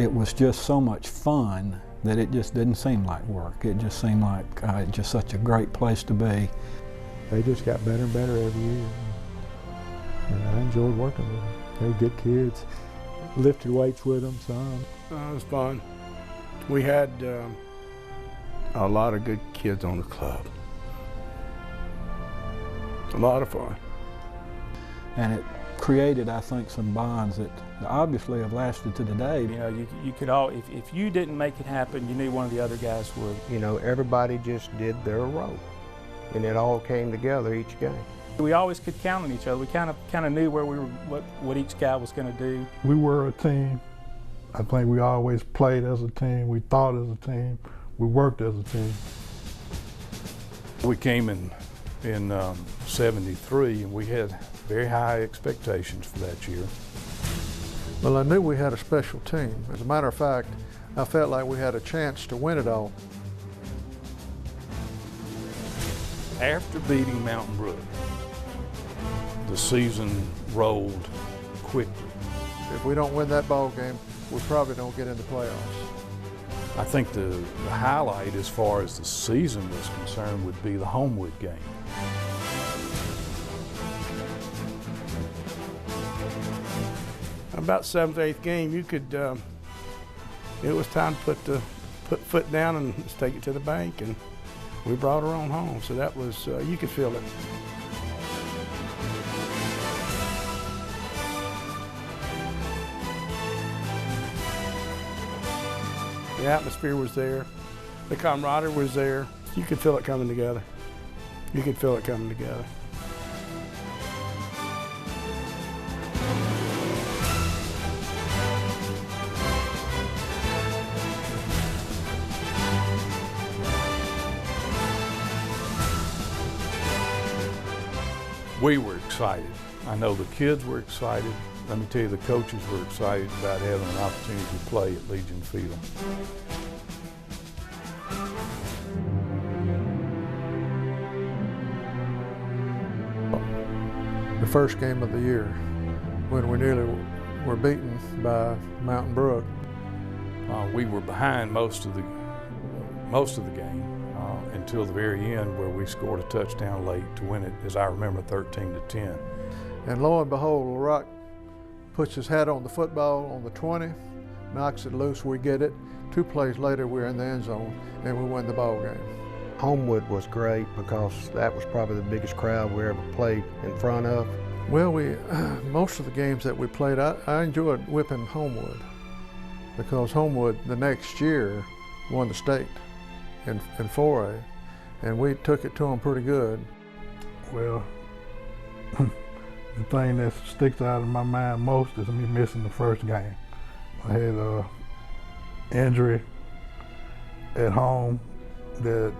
it was just so much fun that it just didn't seem like work. It just seemed like just such a great place to be. They just got better and better every year. And I enjoyed working with them. They were good kids. Lifted weights with them some. It was fun. We had a lot of good kids on the club. A lot of fun. And it created, I think, some bonds that obviously have lasted to today. You know, you could all, if you didn't make it happen, you knew one of the other guys would. You know, everybody just did their role, and it all came together each game. We always could count on each other. We kind of knew where we were, what each guy was going to do. We were a team. I think we always played as a team. We thought as a team. We worked as a team. We came in 73, and we had very high expectations for that year. Well, I knew we had a special team. As a matter of fact, I felt like we had a chance to win it all. After beating Mountain Brook, the season rolled quickly. If we don't win that ball game, we probably don't get in the playoffs. I think the highlight as far as the season was concerned would be the Homewood game. About 7th, 8th game, you could, it was time to put foot down and just take it to the bank, and we brought her on home. So that was, you could feel it. The atmosphere was there. The camaraderie was there. You could feel it coming together. You could feel it coming together. We were excited. I know the kids were excited. Let me tell you, the coaches were excited about having an opportunity to play at Legion Field. The first game of the year, when we nearly were beaten by Mountain Brook. We were behind most of the game until the very end, where we scored a touchdown late to win it, as I remember, 13-10. And lo and behold, LaRock puts his hat on the football on the 20, knocks it loose, we get it. 2 plays later, we're in the end zone, and we win the ball game. Homewood was great because that was probably the biggest crowd we ever played in front of. Well, most of the games that we played, I enjoyed whipping Homewood, because Homewood the next year won the state in 4A, and we took it to them pretty good. Well, the thing that sticks out in my mind most is me missing the first game. I had an injury at home that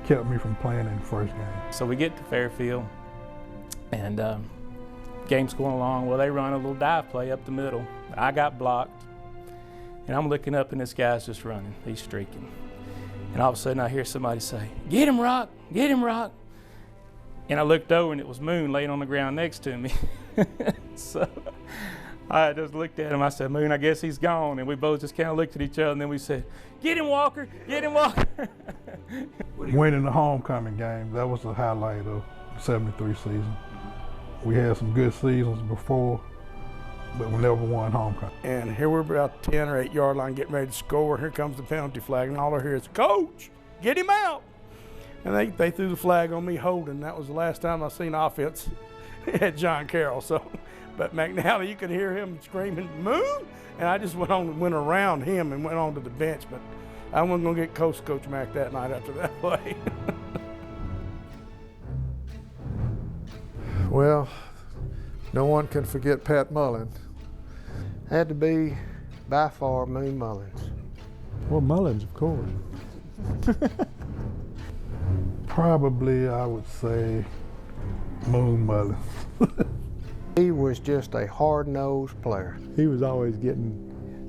kept me from playing in the first game. So we get to Fairfield, and game's going along. Well, they run a little dive play up the middle. I got blocked, and I'm looking up, and this guy's just running. He's streaking. And all of a sudden, I hear somebody say, "Get him, Rock! Get him, Rock!" And I looked over, and it was Moon laying on the ground next to me. So I just looked at him. I said, "Moon, I guess he's gone." And we both just kind of looked at each other, and then we said, "Get him, Walker! Get him, Walker!" Winning the homecoming game, that was the highlight of the 73 season. We had some good seasons before, but we never won homecoming. And here we're about 10 or 8 yard line getting ready to score. Here comes the penalty flag, and all I hear is, "Coach, get him out!" And they threw the flag on me holding. That was the last time I seen offense at John Carroll. So, but McNally, you could hear him screaming, "Moon!" And I just went around him and went on to the bench. But I wasn't gonna get Coach Mack that night after that play. Well, no one can forget Pat Mullen. Had to be by far Moon Mullins. Well, Mullins, of course. Probably, I would say, Moon Mullins. He was just a hard-nosed player. He was always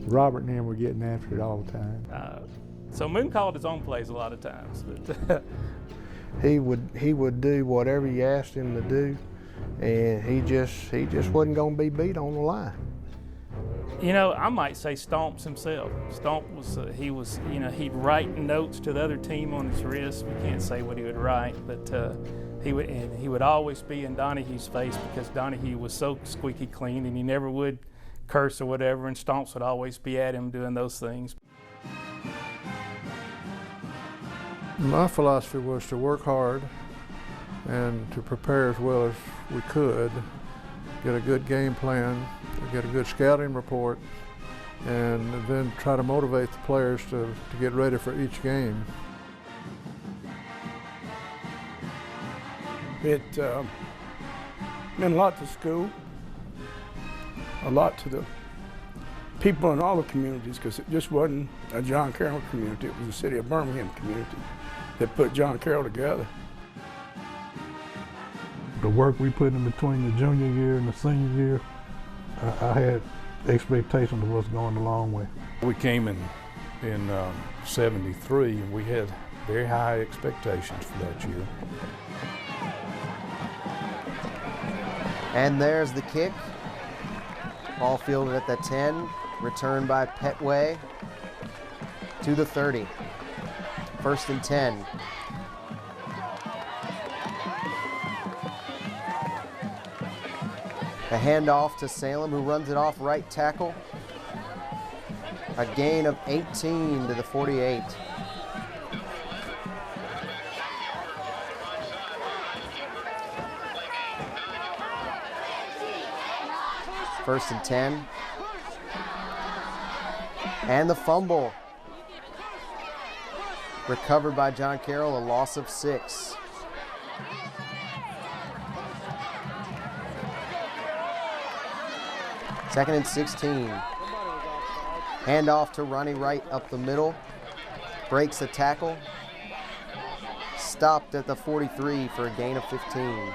Robert and him were getting after it all the time. So Moon called his own plays a lot of times. But He would do whatever you asked him to do, and he just wasn't going to be beat on the line. You know, I might say Stomps himself. Stomp was, you know, he'd write notes to the other team on his wrist. We can't say what he would write, but he would always be in Donahue's face because Donahue was so squeaky clean and he never would curse or whatever, and Stomps would always be at him doing those things. My philosophy was to work hard and to prepare as well as we could, get a good game plan, get a good scouting report, and then try to motivate the players to get ready for each game. It meant a lot to school, a lot to the people in all the communities, because it just wasn't a John Carroll community, it was the city of Birmingham community that put John Carroll together. The work we put in between the junior year and the senior year, I had expectations of us going a long way. We came in 73 and we had very high expectations for that year. And there's the kick. Ball fielded at the 10, returned by Petway to the 30. 1st and 10. The handoff to Salem, who runs it off right tackle. A gain of 18 to the 48. First and 10. And the fumble. Recovered by John Carroll, a loss of 6. Second and 16. Handoff to Ronnie Wright up the middle. Breaks the tackle. Stopped at the 43 for a gain of 15.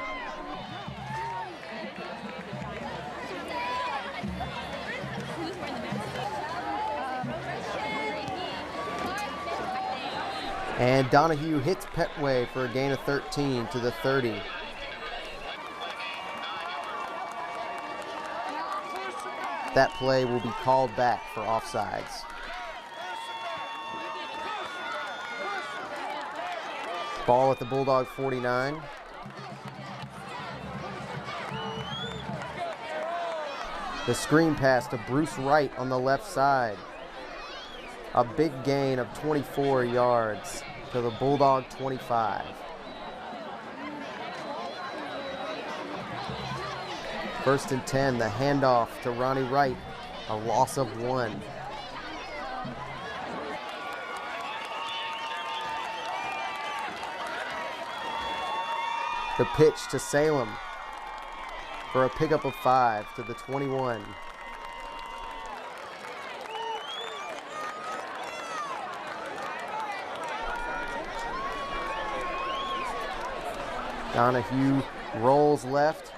And Donahue hits Petway for a gain of 13 to the 30. That play will be called back for offsides. Ball at the Bulldog 49. The screen pass to Bruce Wright on the left side. A big gain of 24 yards to the Bulldog 25. First and 10, the handoff to Ronnie Wright, a loss of 1. The pitch to Salem for a pickup of 5 to the 21. Donahue rolls left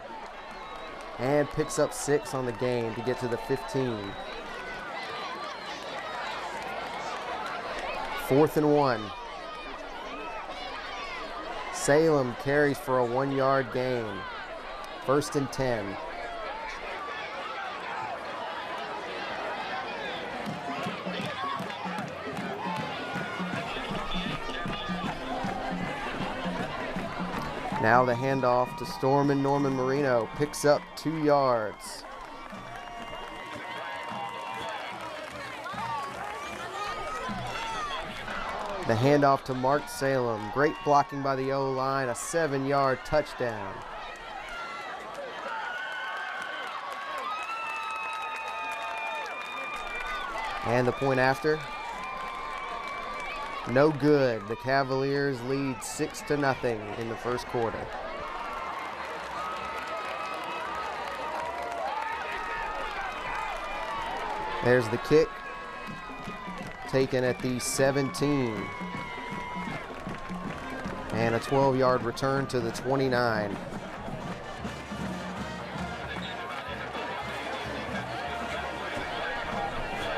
and picks up 6 on the game to get to the 15. 4th and 1. Salem carries for a 1-yard gain. 1st and 10. Now the handoff to Storm and Norman Marino, picks up 2 yards. The handoff to Mark Salem, great blocking by the O-line, a 7-yard touchdown. And the point after, no good. The Cavaliers lead 6-0 in the first quarter. There's the kick, taken at the 17. And a 12-yard return to the 29.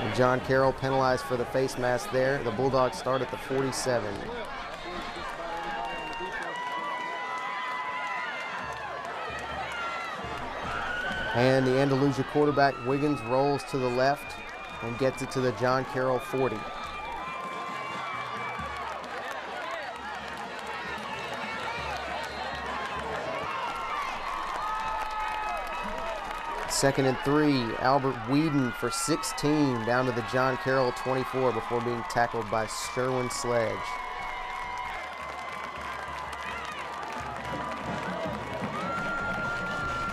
And John Carroll penalized for the face mask there. The Bulldogs start at the 47. And the Andalusia quarterback, Wiggins, rolls to the left and gets it to the John Carroll 40. Second and 3, Albert Whedon for 16 down to the John Carroll 24 before being tackled by Sherwin Sledge.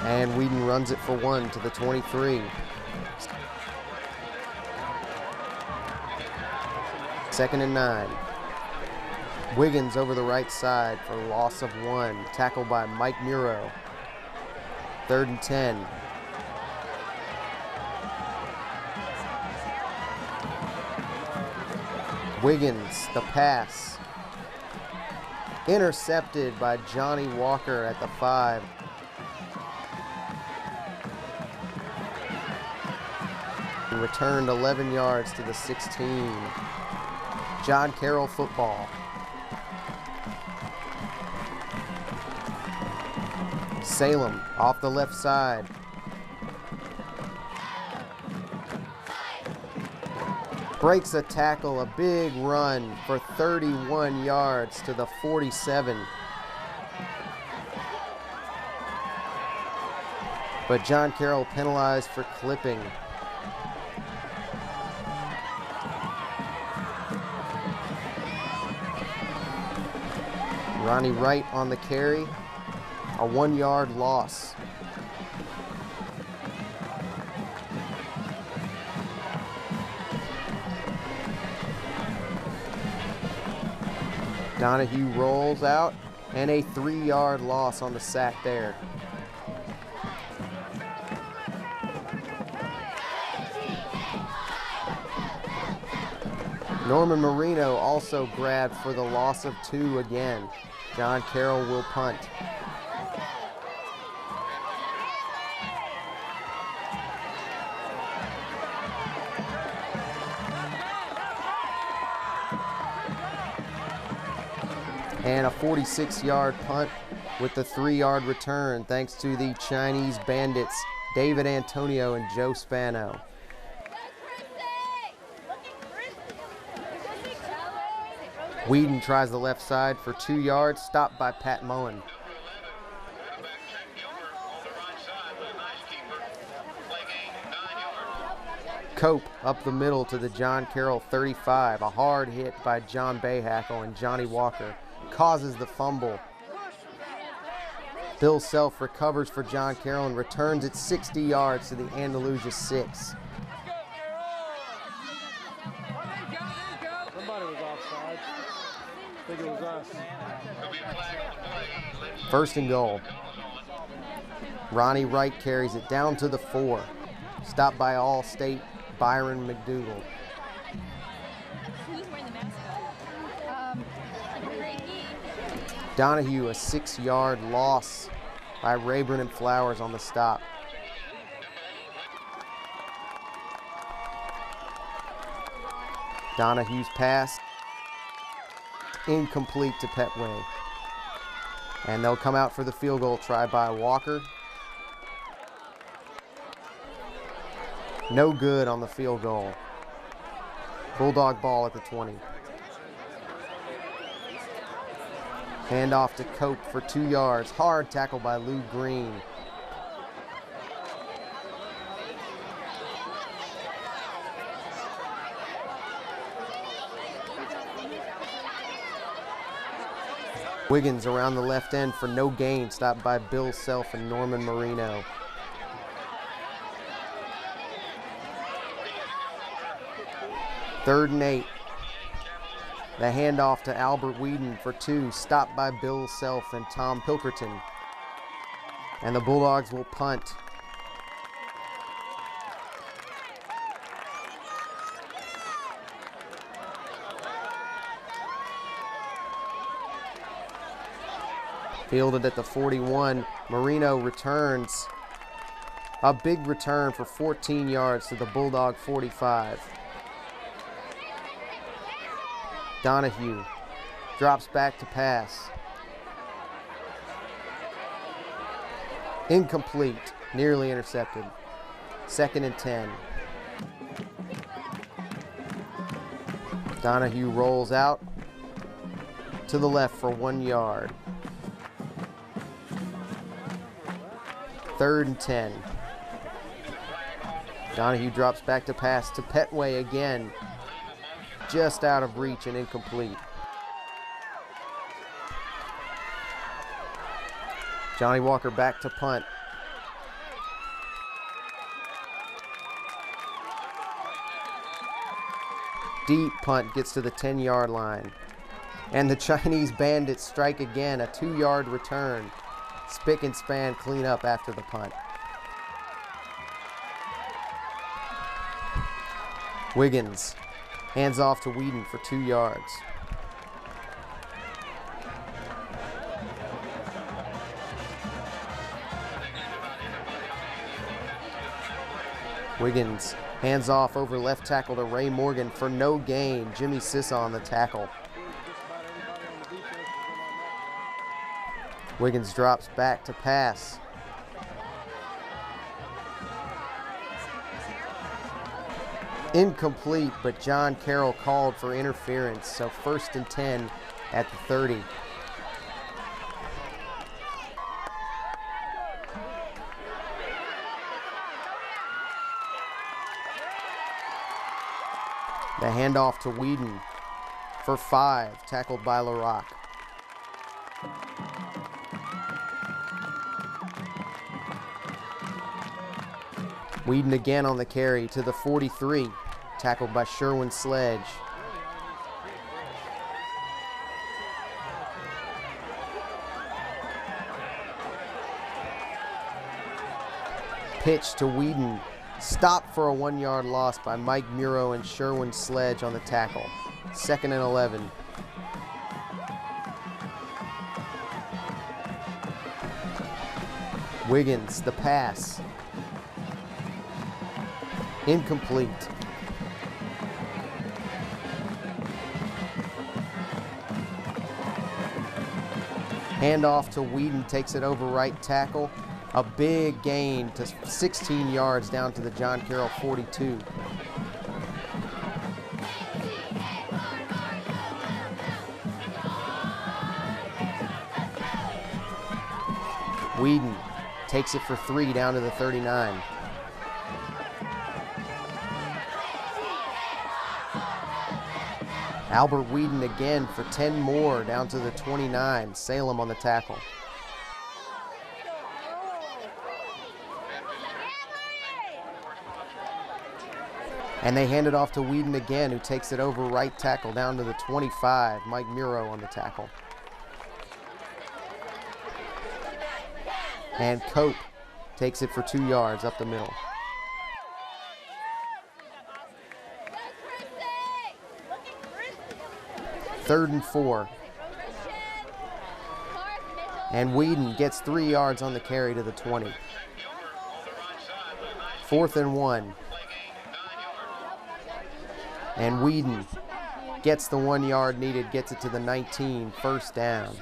And Whedon runs it for 1 to the 23. Second and 9. Wiggins over the right side for loss of 1, tackled by Mike Muro. Third and 10. Wiggins, the pass. Intercepted by Johnny Walker at the 5. And returned 11 yards to the 16. John Carroll football. Salem off the left side. Breaks a tackle, a big run for 31 yards to the 47. But John Carroll penalized for clipping. Ronnie Wright on the carry, a 1-yard loss. Donahue rolls out, and a 3-yard loss on the sack there. Norman Marino also grabbed for the loss of 2 again. John Carroll will punt. And a 46-yard punt with the 3-yard return thanks to the Chinese Bandits, David Antonio and Joe Spano. Whedon tries the left side for 2 yards, stopped by Pat Mullen. Cope up the middle to the John Carroll 35. A hard hit by John Bayhackle, and Johnny Walker causes the fumble. Bill Self recovers for John Carroll and returns it 60 yards to the Andalusia 6. Somebody was offside. I think it was us. First and goal. Ronnie Wright carries it down to the 4. Stopped by All-State Byron McDougal. Donahue, a 6-yard loss by Rayburn and Flowers on the stop. Donahue's pass incomplete to Petway. And they'll come out for the field goal try by Walker. No good on the field goal. Bulldog ball at the 20. Handoff to Cope for 2 yards. Hard tackle by Lou Green. Wiggins around the left end for no gain, stopped by Bill Self and Norman Marino. Third and 8. The handoff to Albert Whedon for 2, stopped by Bill Self and Tom Pilkerton. And the Bulldogs will punt. Fielded at the 41, Marino returns. A big return for 14 yards to the Bulldog 45. Donahue drops back to pass. Incomplete. nearly intercepted. 2nd and 10. Donahue rolls out to the left for 1 yard. 3rd and 10. Donahue drops back to pass to Petway again. Just out of reach and incomplete. Johnny Walker back to punt. Deep punt gets to the 10-yard line. And the Chinese Bandits strike again, a 2-yard return. Spick and span clean up after the punt. Wiggins hands off to Whedon for 2 yards. Wiggins hands off over left tackle to Ray Morgan for no gain. Jimmy Sissa on the tackle. Wiggins drops back to pass. Incomplete, but John Carroll called for interference, so 1st and 10 at the 30. The handoff to Whedon for 5, tackled by LaRock. Whedon again on the carry to the 43, tackled by Sherwin Sledge. Pitch to Whedon, stopped for a 1-yard loss by Mike Muro and Sherwin Sledge on the tackle. 2nd and 11. Wiggins, the pass. Incomplete. Handoff to Whedon, takes it over right tackle. A big gain to 16 yards down to the John Carroll 42. Whedon takes it for 3 down to the 39. Albert Whedon again for 10 more down to the 29. Salem on the tackle. And they hand it off to Whedon again, who takes it over right tackle down to the 25. Mike Muro on the tackle. And Cope takes it for 2 yards up the middle. Third and 4. And Whedon gets 3 yards on the carry to the 20. 4th and 1. And Whedon gets the 1 yard needed, gets it to the 19, 1st down.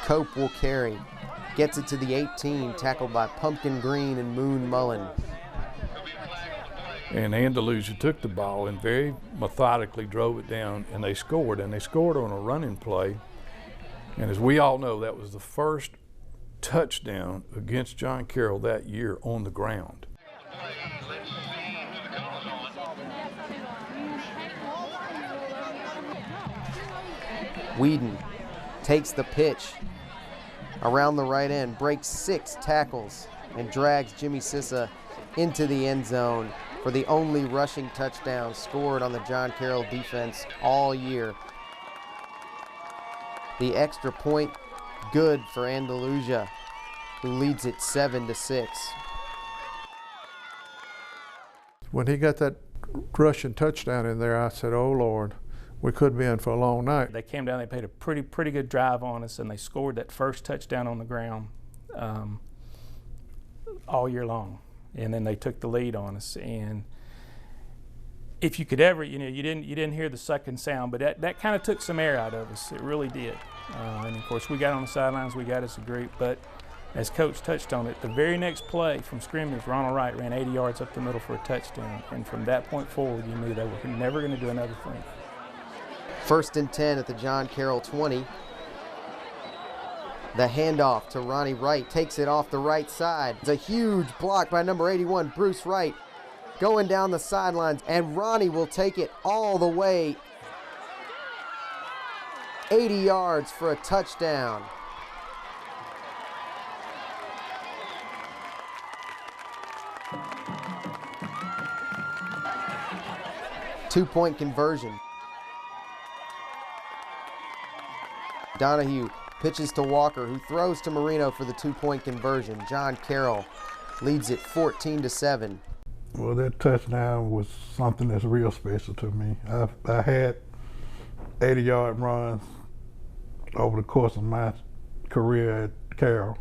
Cope will carry, gets it to the 18, tackled by Pumpkin Green and Moon Mullen. And Andalusia took the ball and very methodically drove it down, and they scored on a running play. And as we all know, that was the first touchdown against John Carroll that year on the ground. Whedon takes the pitch around the right end, breaks 6 tackles, and drags Jimmy Sissa into the end zone for the only rushing touchdown scored on the John Carroll defense all year. The extra point, good for Andalusia, who leads it 7-6. When he got that rushing touchdown in there, I said, oh, Lord, we could be in for a long night. They came down, they played a pretty good drive on us, and they scored that first touchdown on the ground all year long. And then they took the lead on us. And if you could ever, you didn't hear the sucking sound, but that kind of took some air out of us. It really did. And of course, we got on the sidelines, we got as a group, but as Coach touched on it, the very next play from scrimmage, Ronald Wright ran 80 yards up the middle for a touchdown, and from that point forward, you knew they were never going to do another thing. 1st and 10 at the John Carroll 20. The handoff to Ronnie Wright, takes it off the right side. It's a huge block by number 81, Bruce Wright, going down the sidelines, and Ronnie will take it all the way 80 yards for a touchdown. Two-point conversion. Donahue pitches to Walker, who throws to Marino for the two-point conversion. John Carroll leads it 14-7. Well, that touchdown was something that's real special to me. I had 80-yard runs over the course of my career at Carroll,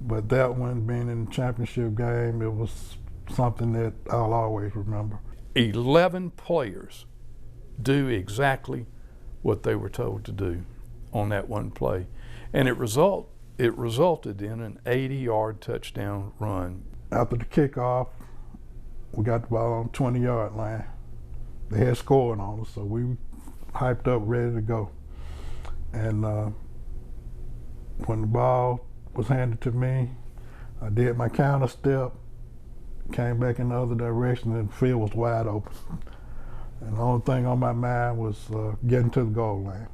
but that one being in the championship game, it was something that I'll always remember. 11 players do exactly what they were told to do on that one play. And it resulted in an 80-yard touchdown run. After the kickoff, we got the ball on the 20-yard line. They had scored on us, so we hyped up, ready to go. And when the ball was handed to me, I did my counter step, came back in the other direction, and the field was wide open. And the only thing on my mind was getting to the goal line.